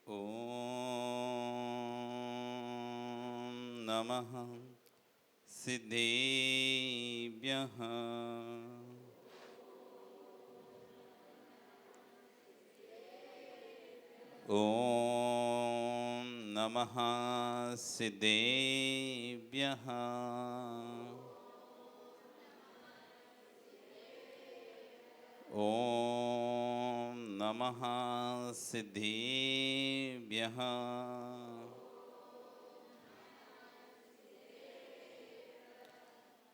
ॐ नमः सिद्धेभ्यः। ॐ नमः सिद्धेभ्यः। ॐ नमः सिद्धेभ्यः।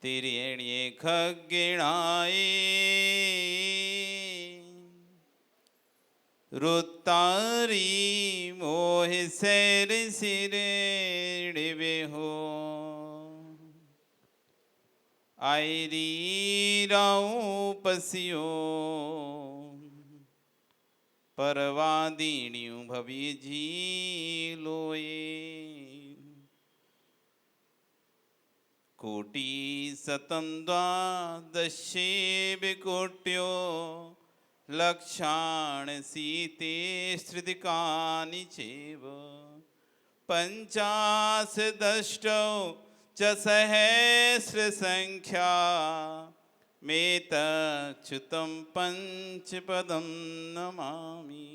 तिर्यण्ये खग्गिणाय रुत्तारी मोहि सैर सिरे हो आयरी राऊ पसियो परवादीण्यू भवि झीलोए कोटि सतं द्वादशे विकोट्यो लक्षाण सीते श्रुतिकानि चैव पञ्चाशदष्टौ च सहस्रसङ्ख्या मेतच्युतं पञ्चपदं नमामि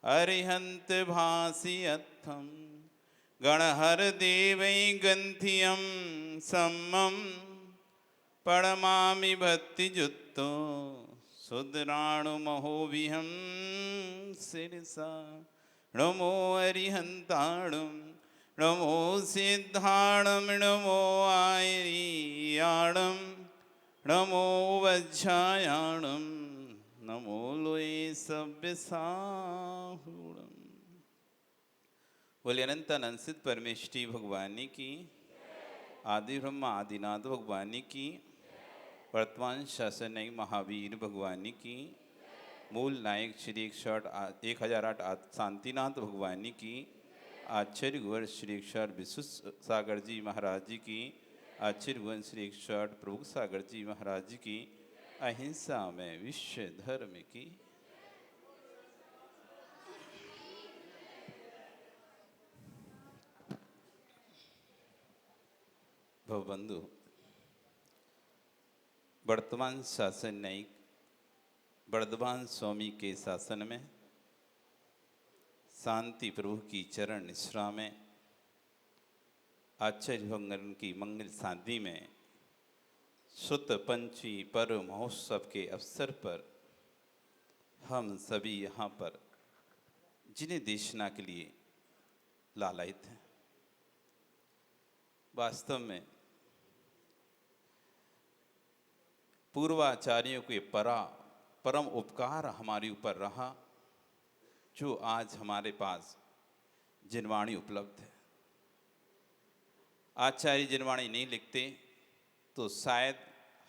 अरिहन्त भासियत्थं गणहरदेवै गन्थियं सम्मं पडमामि भक्तियुक्तो सुदराणुमहोविहं शिरसा नमो अरिहन्ताणं नमो सिद्धाणं नमो आयर्याणं नमो वज्रायाणं नमो लोये सव्यसाहूणम्। बोले अनंत अनंत परमेष्टि भगवानी की, आदि ब्रह्मा आदिनाथ भगवानी की, वर्तमान शासन नायक महावीर भगवानी की, मूल नायक श्री 1008 शांतिनाथ भगवानी की, आचार्य गुवर श्री 108 विश्व सागर जी महाराज जी की, आचार्य गुवर श्री 108 प्रभु सागर जी महाराज जी की, अहिंसा में विश्व धर्म की। भवबंधु, वर्तमान शासन न्यायिक वर्धमान स्वामी के शासन में शांति प्रभु की चरण निश्रा में आचार्य भंगन की मंगल शांति में शुद्ध पंचमी पर्व महोत्सव के अवसर पर हम सभी यहाँ पर जिन्हें देशना के लिए लालायित हैं, वास्तव में पूर्वाचार्यों के परम उपकार हमारे ऊपर रहा, जो आज हमारे पास जिनवाणी उपलब्ध है। आचार्य जिनवाणी नहीं लिखते तो शायद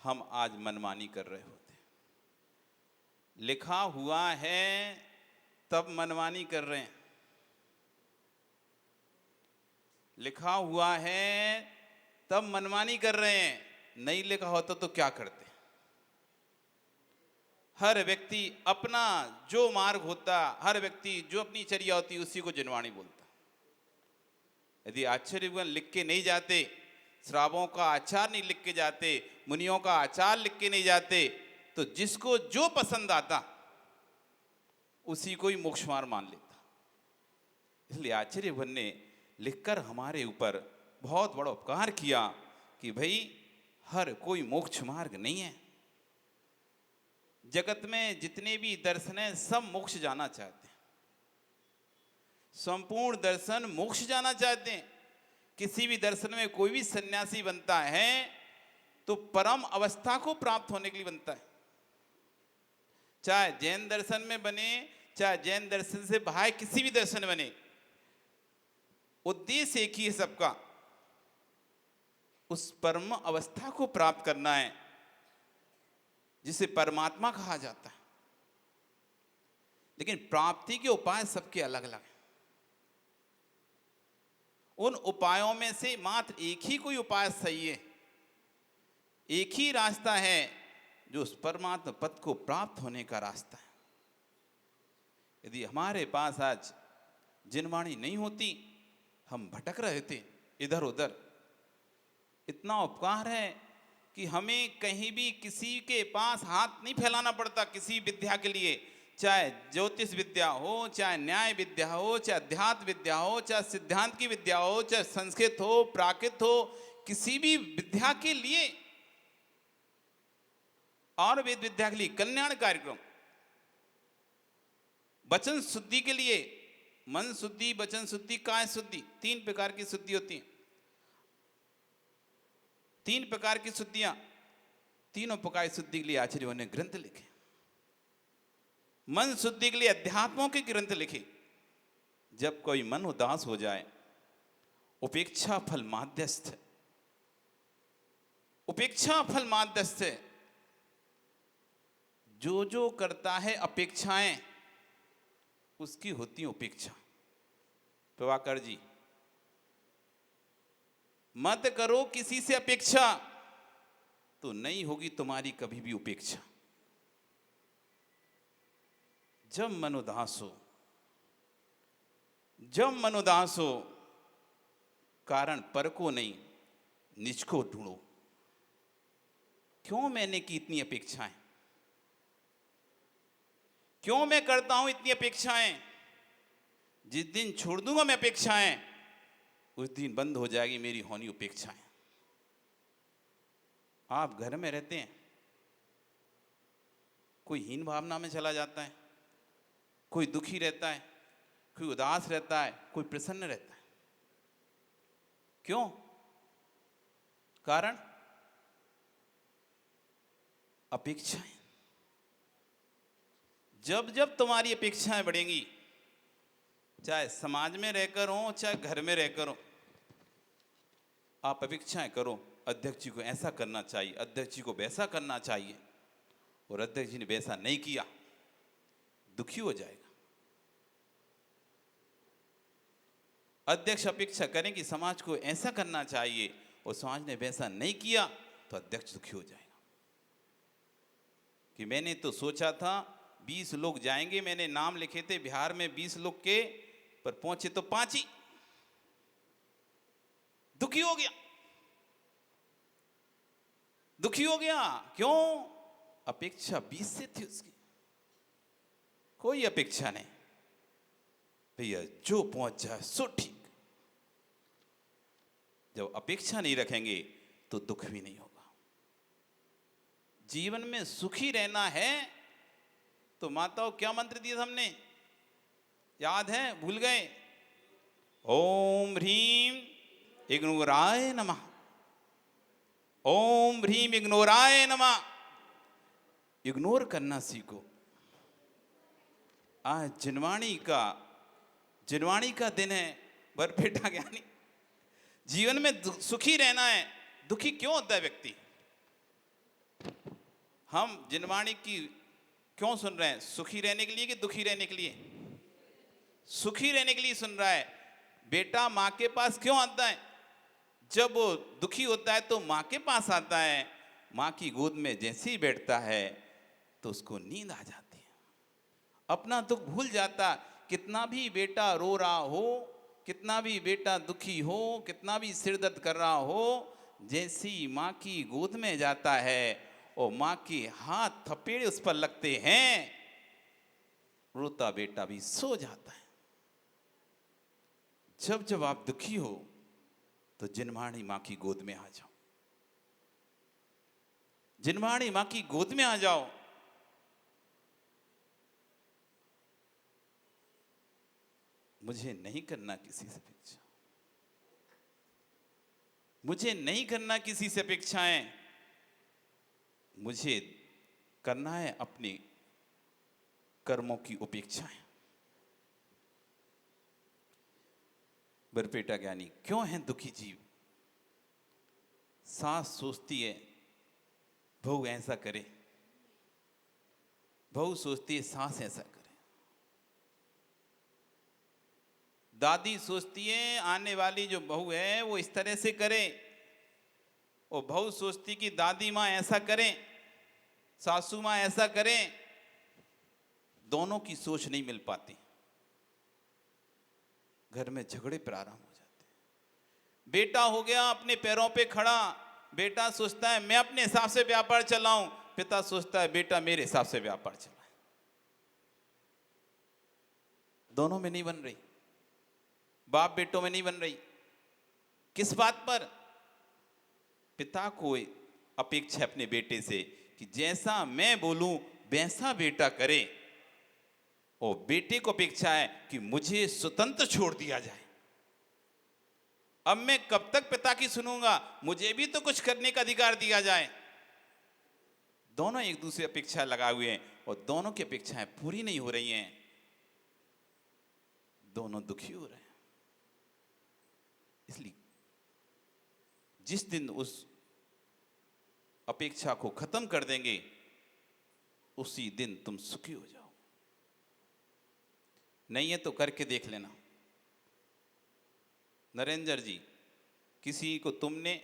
हम आज मनमानी कर रहे होते। लिखा हुआ है तब मनमानी कर रहे हैं, लिखा हुआ है तब मनमानी कर रहे हैं, नहीं लिखा होता तो क्या करते। हर व्यक्ति अपना जो मार्ग होता, हर व्यक्ति जो अपनी चर्या होती उसी को जिनवाणी बोलता। यदि आचार्यगण लिख के नहीं जाते, श्रावों का आचार नहीं लिख के जाते, मुनियों का आचार लिख के नहीं जाते, तो जिसको जो पसंद आता उसी को ही मोक्ष मार्ग मान लेता। इसलिए आचार्यगण ने लिखकर हमारे ऊपर बहुत बड़ा उपकार किया कि भाई हर कोई मोक्ष मार्ग नहीं है। जगत में जितने भी दर्शन हैं सब मोक्ष जाना चाहते हैं, संपूर्ण दर्शन मोक्ष जाना चाहते हैं। किसी भी दर्शन में कोई भी सन्यासी बनता है तो परम अवस्था को प्राप्त होने के लिए बनता है। चाहे जैन दर्शन में बने, चाहे जैन दर्शन से बाहर किसी भी दर्शन बने, उद्देश्य एक ही है सबका, उस परम अवस्था को प्राप्त करना है जिसे परमात्मा कहा जाता है। लेकिन प्राप्ति के उपाय सबके अलग अलग हैं। उन उपायों में से मात्र एक ही कोई उपाय सही है, एक ही रास्ता है जो उस परमात्मा पद को प्राप्त होने का रास्ता है। यदि हमारे पास आज जिनवाणी नहीं होती, हम भटक रहे थे इधर उधर। इतना उपकार है कि हमें कहीं भी किसी के पास हाथ नहीं फैलाना पड़ता किसी विद्या के लिए, चाहे ज्योतिष विद्या हो, चाहे न्याय विद्या हो, चाहे अध्यात्म विद्या हो, चाहे सिद्धांत की विद्या हो, चाहे संस्कृत हो, प्राकृत हो, किसी भी विद्या के लिए, और वेद विद्या के लिए कल्याण कार्यक्रम, वचन शुद्धि के लिए, मन शुद्धि, वचन शुद्धि, काय शुद्धि, 3 प्रकार की शुद्धि होती है। 3 प्रकार की शुद्धियां, तीनों प्रकार की शुद्धि के लिए आचार्यों ने ग्रंथ लिखे। मन शुद्धि के लिए अध्यात्मों के ग्रंथ लिखे। जब कोई मन उदास हो जाए, उपेक्षा फल माध्यस्थ, उपेक्षा फल माध्यस्थ, जो जो करता है अपेक्षाएं उसकी होती है उपेक्षा। प्रभाकर जी, मत करो किसी से अपेक्षा, तो नहीं होगी तुम्हारी कभी भी उपेक्षा। जब मन उदास हो, जब मन उदास हो, कारण पर को नहीं निज को ढूंढो। क्यों मैंने की इतनी अपेक्षाएं, क्यों मैं करता हूं इतनी अपेक्षाएं? जिस दिन छोड़ दूंगा मैं अपेक्षाएं, उस दिन बंद हो जाएगी मेरी होनी उपेक्षाएं। आप घर में रहते हैं, कोई हीन भावना में चला जाता है, कोई दुखी रहता है, कोई उदास रहता है, कोई प्रसन्न रहता है। क्यों? कारण अपेक्षाएं। जब जब तुम्हारी अपेक्षाएं बढ़ेंगी, चाहे समाज में रहकर हो, चाहे घर में रहकर हो, आप अपेक्षाएं करो, अध्यक्ष जी को ऐसा करना चाहिए, अध्यक्ष जी को वैसा करना चाहिए, और अध्यक्ष जी ने वैसा नहीं किया, दुखी हो जाएगा। अध्यक्ष अपेक्षा करें कि समाज को ऐसा करना चाहिए और समाज ने वैसा नहीं किया, तो अध्यक्ष दुखी हो जाएगा कि मैंने तो सोचा था 20 लोग जाएंगे, मैंने नाम लिखे थे बिहार में 20 लोग के, पर पहुंचे तो 5 ही। दुखी हो गया, दुखी हो गया। क्यों? अपेक्षा 20 से थी उसकी, कोई अपेक्षा नहीं, भैया जो पहुंच जाए सो ठीक। जब अपेक्षा नहीं रखेंगे तो दुख भी नहीं होगा। जीवन में सुखी रहना है तो माताओं क्या मंत्र दिया हमने, याद है? भूल गए? ओम ह्रीम इग्नोराय नमः, ओम ह्रीम इग्नोराय नमः। इग्नोर करना सीखो। आज जिनवाणी का दिन है, बरपेटा ज्ञानी। जीवन में सुखी रहना है, दुखी क्यों होता है व्यक्ति? हम जिनवाणी की क्यों सुन रहे हैं? सुखी रहने के लिए कि दुखी रहने के लिए? सुखी रहने के लिए सुन रहा है। बेटा माँ के पास क्यों आता है? जब वो दुखी होता है तो माँ के पास आता है, माँ की गोद में जैसे ही बैठता है तो उसको नींद आ जाती है, अपना दुख भूल जाता। कितना भी बेटा रो रहा हो, कितना भी बेटा दुखी हो, कितना भी सिर दर्द कर रहा हो, जैसी माँ की गोद में जाता है और माँ के हाथ थपेड़े उस पर लगते हैं, रोता बेटा भी सो जाता है। जब जब आप दुखी हो तो जिनवाणी माँ की गोद में आ जाओ, जिनवाणी माँ की गोद में आ जाओ। मुझे नहीं करना किसी से अपेक्षा, मुझे नहीं करना किसी से अपेक्षाएं, मुझे करना है अपने कर्मों की उपेक्षाएं। बरपेटा ज्ञानी क्यों है दुखी जीव? सास सोचती है बहू ऐसा करे, बहू सोचती है सास ऐसा करे, दादी सोचती है आने वाली जो बहू है वो इस तरह से करे, और बहू सोचती कि दादी माँ ऐसा करें, सासू माँ ऐसा करें। दोनों की सोच नहीं मिल पाती। घर में झगड़े प्रारंभ हो जाते हैं। बेटा हो गया अपने पैरों पे खड़ा, बेटा सोचता है मैं अपने हिसाब से व्यापार चलाऊं, पिता सोचता है बेटा मेरे हिसाब से व्यापार चलाए। दोनों में नहीं बन रही, बाप बेटों में नहीं बन रही। किस बात पर? पिता को अपेक्षा अपने बेटे से कि जैसा मैं बोलूं वैसा बेटा करे, और बेटे को अपेक्षा है कि मुझे स्वतंत्र छोड़ दिया जाए। अब मैं कब तक पिता की सुनूंगा, मुझे भी तो कुछ करने का अधिकार दिया जाए। दोनों एक दूसरे अपेक्षा लगाए हुए हैं और दोनों की अपेक्षाएं पूरी नहीं हो रही हैं, दोनों दुखी हो रहे हैं। इसलिए जिस दिन उस अपेक्षा को खत्म कर देंगे उसी दिन तुम सुखी हो जाओ। नहीं है तो करके देख लेना। नरेंद्र जी, किसी को तुमने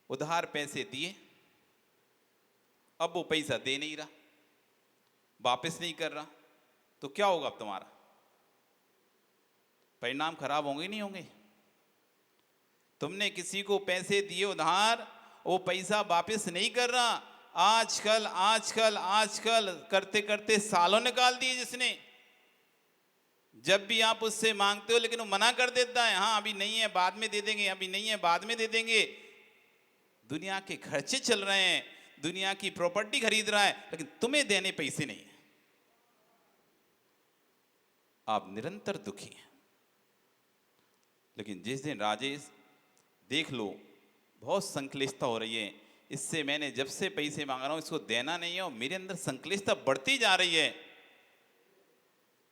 उधार पैसे दिए, अब वो पैसा दे नहीं रहा, वापस नहीं कर रहा, तो क्या होगा अब तुम्हारा? परिणाम खराब होंगे नहीं होंगे? तुमने किसी को पैसे दिए उधार, वो पैसा वापस नहीं कर रहा, आजकल आजकल आजकल करते करते सालों निकाल दिए जिसने। जब भी आप उससे मांगते हो लेकिन वो मना कर देता है, हाँ अभी नहीं है बाद में दे देंगे, अभी नहीं है बाद में दे देंगे। दुनिया के खर्चे चल रहे हैं, दुनिया की प्रॉपर्टी खरीद रहा है, लेकिन तुम्हें देने पैसे नहीं है। आप निरंतर दुखी हैं। लेकिन जिस दिन राजेश देख लो बहुत संक्लिष्टता हो रही है, इससे मैंने जब से पैसे मांग रहा हूं इसको देना नहीं है और मेरे अंदर संक्लिष्टता बढ़ती जा रही है,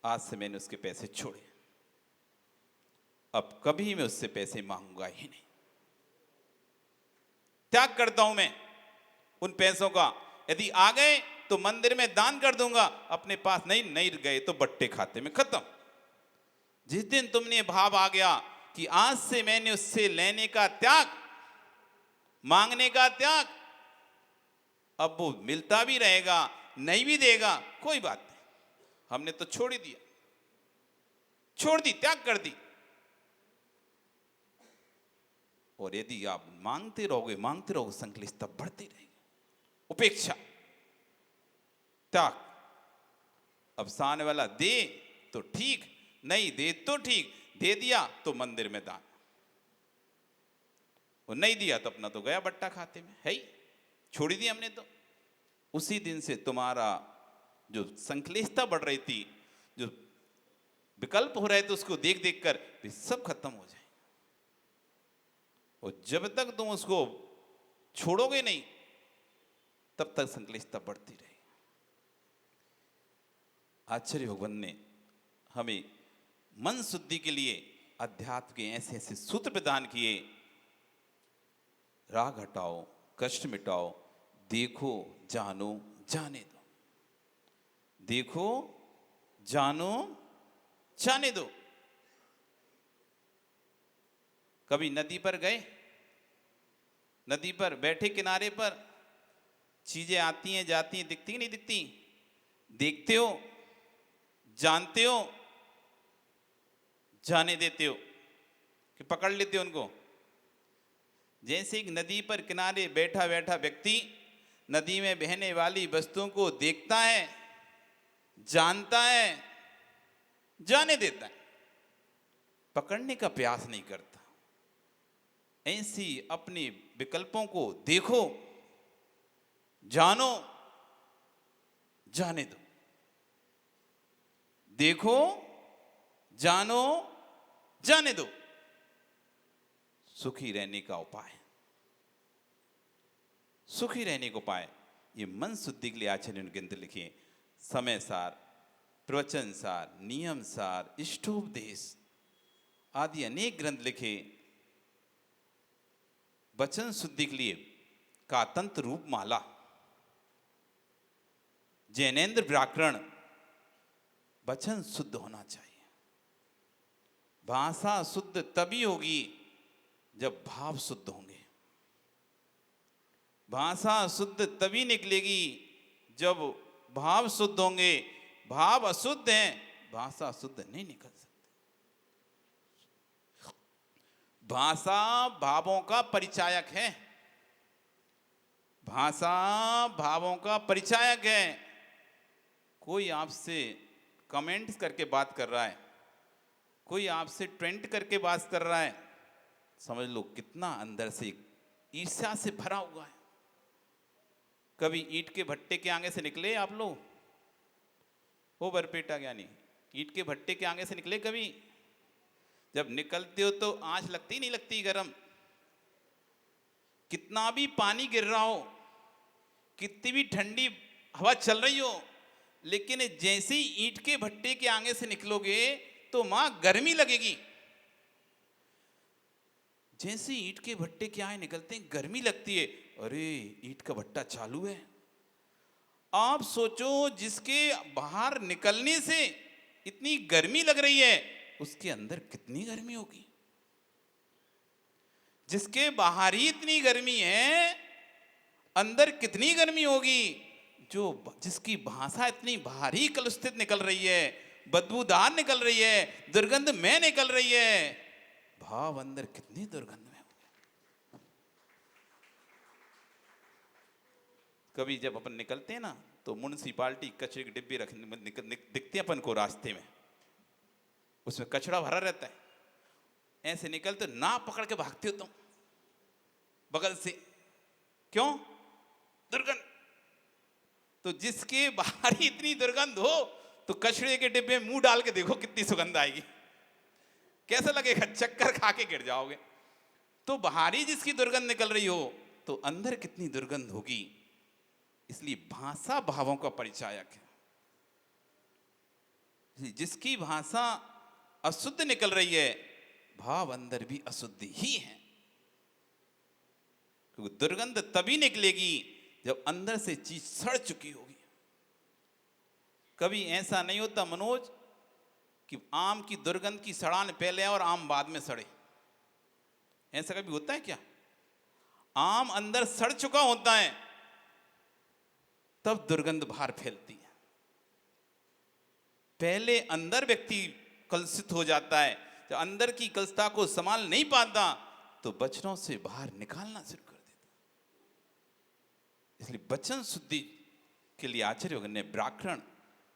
आज से मैंने उसके पैसे छोड़े। अब कभी मैं उससे पैसे मांगूंगा ही नहीं, त्याग करता हूं मैं उन पैसों का। यदि आ गए तो मंदिर में दान कर दूंगा, अपने पास नहीं गए तो बट्टे खाते में खत्म। जिस दिन तुमने भाव आ गया कि आज से मैंने उससे लेने का त्याग, मांगने का त्याग, अब वो मिलता भी रहेगा नहीं भी देगा कोई बात नहीं, हमने तो छोड़ ही दिया, छोड़ दी, त्याग कर दी। और यदि आप मांगते रहोगे संक्लिष्टता बढ़ती रहेगी। उपेक्षा, त्याग। अब सामने वाला दे तो ठीक, नहीं दे तो ठीक, दे दिया तो मंदिर में दान, वो नहीं दिया तो अपना तो गया बट्टा खाते में, है ही, छोड़ दिया हमने तो। उसी दिन से तुम्हारा जो संक्लिष्टता बढ़ रही थी, जो विकल्प हो रहे थे, उसको देख देख कर भी सब खत्म हो जाए। और जब तक तुम उसको छोड़ोगे नहीं तब तक संक्लिष्टता बढ़ती रहेगी। आचार्य भगवान ने हमें मन शुद्धि के लिए अध्यात्म के ऐसे ऐसे सूत्र प्रदान किए। राग हटाओ, कष्ट मिटाओ, देखो जानो जाने दो, देखो जानो जाने दो। कभी नदी पर गए, नदी पर बैठे किनारे पर, चीजें आती हैं जाती हैं, दिखती नहीं दिखती, देखते हो, जानते हो, जाने देते हो कि पकड़ लेते हो उनको। जैसे एक नदी पर किनारे बैठा बैठा व्यक्ति नदी में बहने वाली वस्तुओं को देखता है, जानता है, जाने देता है, पकड़ने का प्रयास नहीं करता। ऐसी अपने विकल्पों को देखो, जानो, जाने दो, देखो, जानो, जाने दो। सुखी रहने का उपाय, सुखी रहने का उपाय, ये मन शुद्धि के लिए आचार्य ने ग्रंथ लिखे। समय सार, प्रवचन सार, नियम सार, इष्टोपदेश आदि अनेक ग्रंथ लिखे। वचन शुद्धि के लिए कातंत्र रूप माला, जैनेन्द्र व्याकरण, वचन शुद्ध होना चाहिए। भाषा शुद्ध तभी होगी जब भाव शुद्ध होंगे। भाषा शुद्ध तभी निकलेगी जब भाव शुद्ध होंगे। भाव अशुद्ध हैं, भाषा शुद्ध नहीं निकल सकती। भाषा भावों का परिचायक है। भाषा भावों का परिचायक है। कोई आपसे कमेंट्स करके बात कर रहा है, कोई आपसे ट्रेंड करके बात कर रहा है, समझ लो कितना अंदर से ईर्ष्या से भरा हुआ है। कभी ईंट के भट्टे के आगे से निकले आप लोग? ओ बरपेटा ज्ञानी, ईंट के भट्टे के आगे से निकले कभी? जब निकलते हो तो आंच लगती नहीं लगती गरम? कितना भी पानी गिर रहा हो, कितनी भी ठंडी हवा चल रही हो, लेकिन जैसे ही ईंट के भट्टे के आगे से निकलोगे तो मां गर्मी लगेगी। जैसे ईंट के भट्टे के आगे निकलते हैं गर्मी लगती है, अरे ईंट का भट्टा चालू है। आप सोचो जिसके बाहर निकलने से इतनी गर्मी लग रही है, उसके अंदर कितनी गर्मी होगी। जिसके बाहर ही इतनी गर्मी है, अंदर कितनी गर्मी होगी। जो जिसकी भाषा इतनी भारी कलुषित निकल रही है, बदबूदार निकल रही है, दुर्गंध में निकल रही है, भाव अंदर कितनी दुर्गंध में होगी। कभी जब अपन निकलते हैं ना तो म्युनिसिपालिटी कचरे के डिब्बे रखने दिखते हैं अपन को रास्ते में, उसमें कचरा भरा रहता है। ऐसे निकलते ना पकड़ के भागते हो तुम बगल से, क्यों? दुर्गंध। तो जिसके बाहर ही इतनी दुर्गंध हो तो कचरे के डिब्बे में मुंह डाल के देखो कितनी सुगंध आएगी, कैसा लगेगा? चक्कर खा के गिर जाओगे। तो बाहरी जिसकी दुर्गंध निकल रही हो तो अंदर कितनी दुर्गंध होगी। इसलिए भाषा भावों का परिचायक है। जिसकी भाषा अशुद्ध निकल रही है, भाव अंदर भी अशुद्धि ही है। क्योंकि दुर्गंध तभी निकलेगी जब अंदर से चीज सड़ चुकी होगी। कभी ऐसा नहीं होता मनोज कि आम की दुर्गंध की सड़ान पहले और आम बाद में सड़े? ऐसा कभी होता है क्या? आम अंदर सड़ चुका होता है तब दुर्गंध बाहर फैलती है। पहले अंदर व्यक्ति कलुषित हो जाता है, जब अंदर की कलुषता को संभाल नहीं पाता तो वचनों से बाहर निकालना शुरू कर देता। इसलिए वचन शुद्धि के लिए आचार्य ने व्याकरण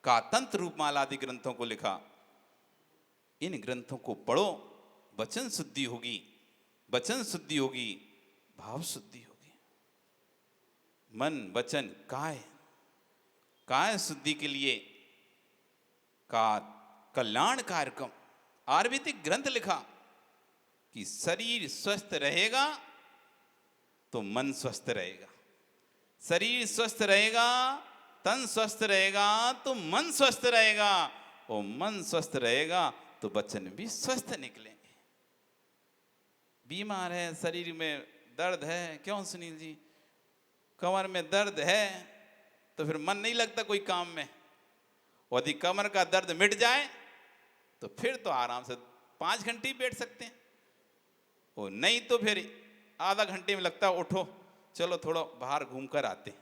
का तंत्र रूपमाला आदि ग्रंथों को लिखा। इन ग्रंथों को पढ़ो, वचन शुद्धि होगी, वचन शुद्धि होगी, भाव शुद्धि होगी। मन वचन काय, काय शुद्धि के लिए का कल्याण कार्यक्रम आयुर्वेदिक ग्रंथ लिखा कि शरीर स्वस्थ रहेगा तो मन स्वस्थ रहेगा, शरीर स्वस्थ रहेगा, तन स्वस्थ रहेगा तो मन स्वस्थ रहेगा, और मन स्वस्थ रहेगा तो वचन भी स्वस्थ निकलेंगे। बीमार है, शरीर में दर्द है, क्यों सुनील जी? कमर में दर्द है तो फिर मन नहीं लगता कोई काम में। और यदि कमर का दर्द मिट जाए तो फिर तो आराम से 5 घंटे ही बैठ सकते हैं, और नहीं तो फिर आधा घंटे में लगता है उठो चलो थोड़ा बाहर घूम कर आते।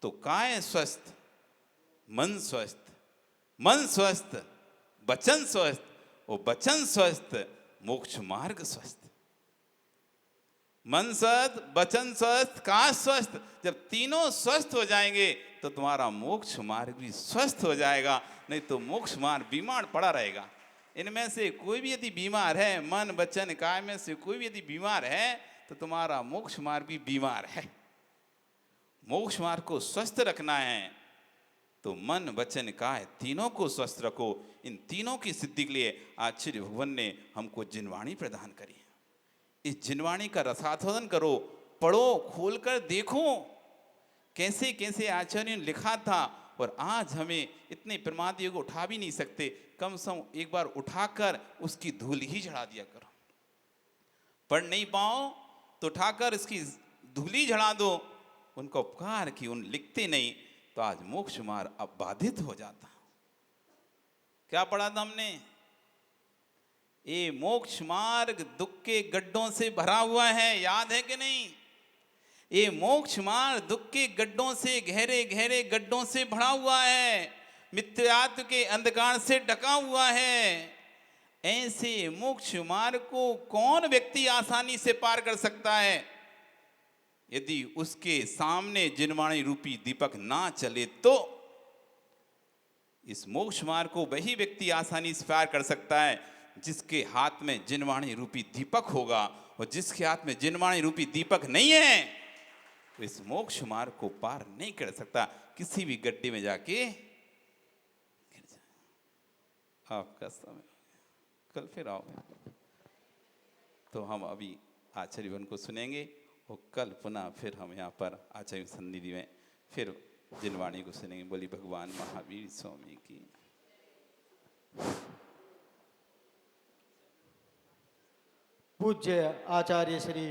तो काय स्वस्थ, मन स्वस्थ, मन स्वस्थ, वचन स्वस्थ, और वचन स्वस्थ, मोक्ष मार्ग स्वस्थ। मन स्वस्थ, वचन स्वस्थ, काय स्वस्थ, जब तीनों स्वस्थ हो जाएंगे तो तुम्हारा मोक्ष मार्ग भी स्वस्थ हो जाएगा। नहीं तो मोक्ष मार्ग बीमार पड़ा रहेगा। इनमें से कोई भी यदि बीमार है, मन वचन काय में से कोई भी यदि बीमार है तो तुम्हारा मोक्ष मार्ग भी बीमार है। मोक्ष मार्ग को स्वस्थ रखना है तो मन वचन काय तीनों को स्वस्थ रखो। इन तीनों की सिद्धि के लिए आचार्य भगवान ने हमको जिनवाणी प्रदान करी। इस जिनवाणी का रसास्वादन करो, पढ़ो, खोलकर देखो कैसे कैसे आचार्य ने लिखा था। और आज हमें इतने प्रमाद योग उठा भी नहीं सकते, कम से कम एक बार उठाकर उसकी धूल ही झड़ा दिया करो। पढ़ नहीं पाओ तो उठाकर इसकी धूल ही झड़ा दो। उनका उपकार की उन लिखते नहीं तो आज मोक्ष मार्ग अब बाधित हो जाता। क्या पढ़ा था हमने? ये मोक्ष मार्ग दुख के गड्ढों से भरा हुआ है, याद है कि नहीं? ये मोक्ष मार्ग दुख के गड्ढों से, गहरे गहरे गड्ढों से भरा हुआ है, मिथ्यात्व के अंधकार से ढका हुआ है। ऐसे मोक्ष मार्ग को कौन व्यक्ति आसानी से पार कर सकता है? यदि उसके सामने जिनवाणी रूपी दीपक ना चले तो। इस मोक्ष मार्ग को वही व्यक्ति आसानी से पार कर सकता है जिसके हाथ में जिनवाणी रूपी दीपक होगा, और जिसके हाथ में जिनवाणी रूपी दीपक नहीं है तो इस मोक्ष मार्ग को पार नहीं कर सकता। किसी भी गड्ढे में जाके गिर जाए। आपका समय कल फिर आओगे तो हम अभी आचार्यवन को सुनेंगे और कल पुनः फिर हम यहाँ पर आचार्य सन्निधि में फिर जिनवाणी को सुनेंगे। बोली भगवान महावीर स्वामी की। पूज्य आचार्य श्री